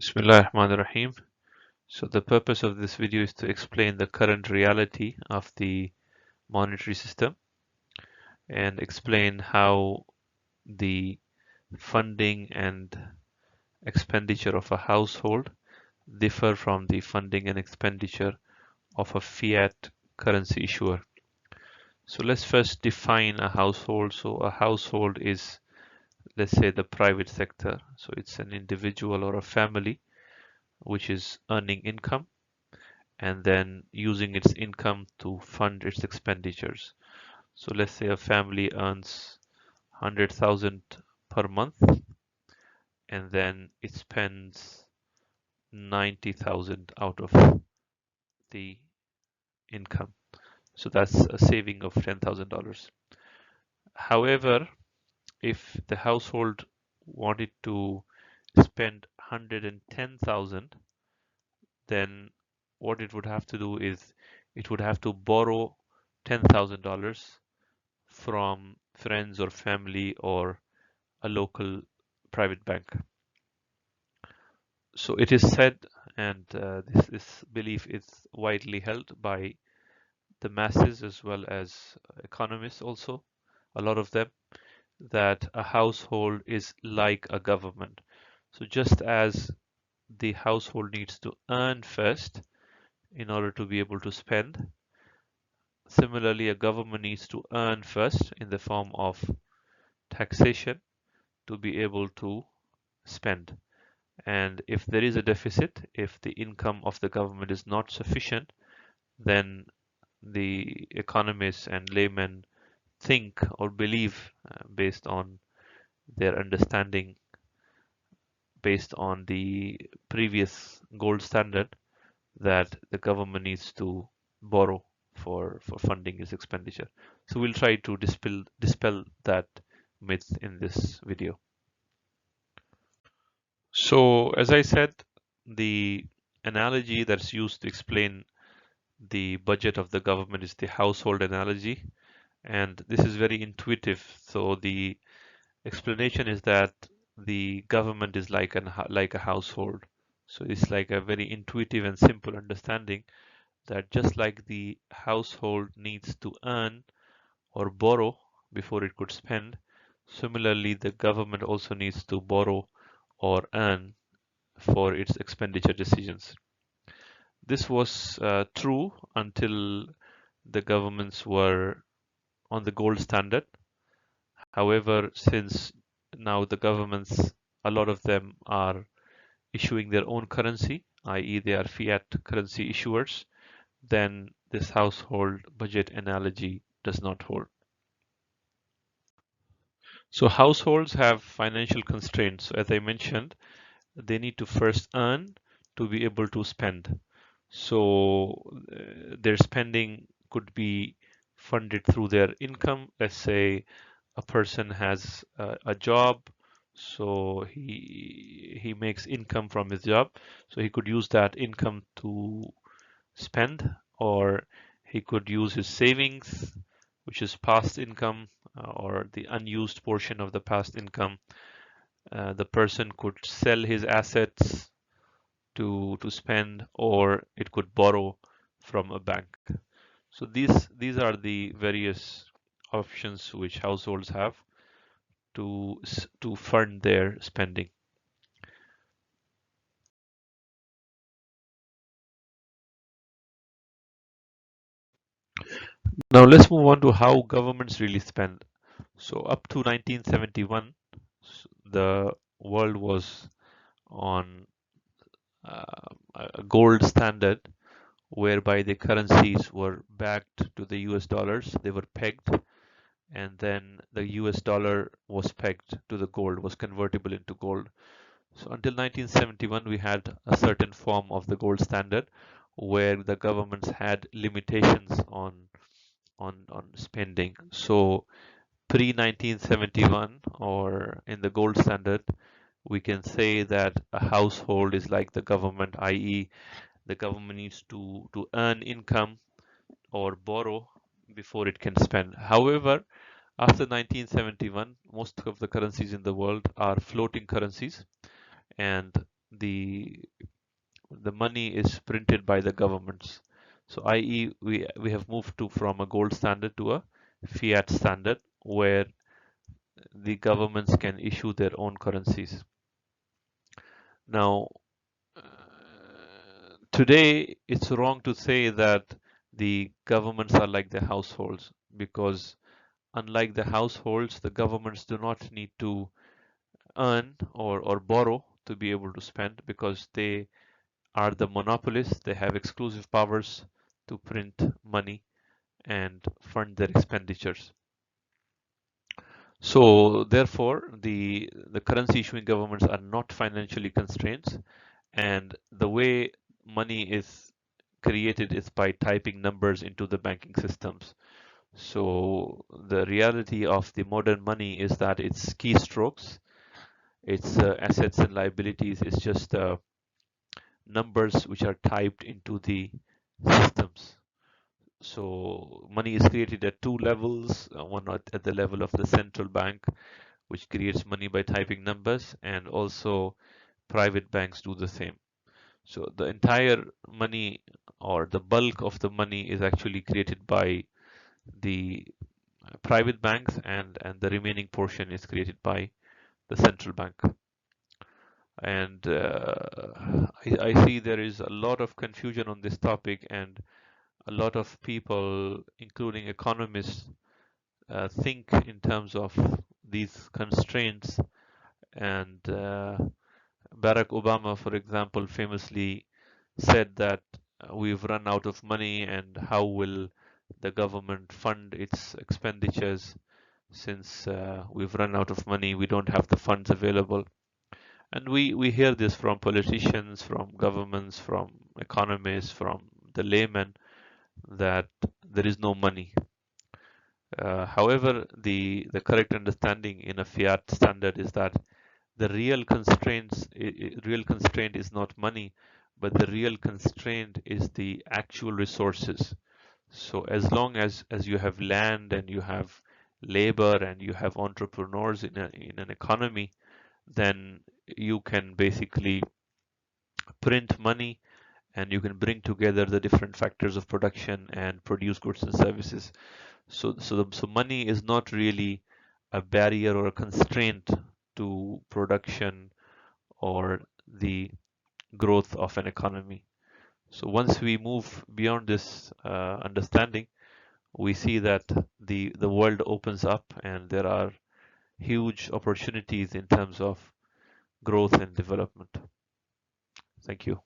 Bismillahirrahmanirrahim. So the purpose of this video is to explain the current reality of the monetary system and explain how the funding and expenditure of a household differ from the funding and expenditure of a fiat currency issuer. So let's first define a household. So a household is, let's say, the private sector. So it's an individual or a family which is earning income and then using its income to fund its expenditures. So let's say a family earns 100,000 per month and then it spends 90,000 out of the income. So that's a saving of $10,000. However, if the household wanted to spend 110,000, then what it would have to do is it would have to borrow $10,000 from friends or family or a local private bank. So it is said, and this belief is widely held by the masses as well as economists also, a lot of them, that a household is like a government. So just as the household needs to earn first in order to be able to spend, similarly a government needs to earn first in the form of taxation to be able to spend. And if there is a deficit, if the income of the government is not sufficient, then the economists and laymen think or believe, based on their understanding, based on the previous gold standard, that the government needs to borrow for funding its expenditure. So we'll try to dispel that myth in this video. So as I said, the analogy that's used to explain the budget of the government is the household analogy, and this is very intuitive. So the explanation is that the government is like a household. So it's like a very intuitive and simple understanding that just like the household needs to earn or borrow before it could spend, similarly the government also needs to borrow or earn for its expenditure decisions. This was true until the governments were on the gold standard. However, since now the governments, a lot of them are issuing their own currency, i.e. they are fiat currency issuers, then this household budget analogy does not hold. So households have financial constraints. So as I mentioned, they need to first earn to be able to spend. So their spending could be funded through their income. Let's say a person has a job, so he makes income from his job, so he could use that income to spend, or he could use his savings, which is past income, or the unused portion of the past income. The person could sell his assets to spend, or it could borrow from a bank. So these are the various options which households have to fund their spending. Now let's move on to how governments really spend. So up to 1971, the world was on a gold standard whereby the currencies were backed to the US dollars. They were pegged, and then the US dollar was pegged to the gold, was convertible into gold. So until 1971, we had a certain form of the gold standard where the governments had limitations on spending. So pre 1971, or in the gold standard, we can say that a household is like the government, i.e. the government needs to earn income or borrow before it can spend. However, after 1971, most of the currencies in the world are floating currencies, and the money is printed by the governments. So, i.e., we have moved to from a gold standard to a fiat standard where the governments can issue their own currencies. Now, today it's wrong to say that the governments are like the households, because unlike the households, the governments do not need to earn or borrow to be able to spend, because they are the monopolists. They have exclusive powers to print money and fund their expenditures. So therefore, the currency issuing governments are not financially constrained, and the way money is created is by typing numbers into the banking systems. So the reality of the modern money is that it's keystrokes, its assets and liabilities is just numbers which are typed into the systems. So money is created at two levels, one at the level of the central bank, which creates money by typing numbers, and also private banks do the same. So the entire money, or the bulk of the money, is actually created by the private banks, and the remaining portion is created by the central bank. And I see there is a lot of confusion on this topic, and a lot of people, including economists, think in terms of these constraints. And Barack Obama, for example, famously said that we've run out of money, and how will the government fund its expenditures since we've run out of money, we don't have the funds available. And we hear this from politicians, from governments, from economists, from the laymen, that there is no money. However, the correct understanding in a fiat standard is that the real constraint is not money, but the real constraint is the actual resources. So as long as you have land, and you have labor, and you have entrepreneurs in an economy, then you can basically print money, and you can bring together the different factors of production and produce goods and services. So money is not really a barrier or a constraint to production or the growth of an economy. So once we move beyond this understanding, we see that the world opens up, and there are huge opportunities in terms of growth and development. Thank you.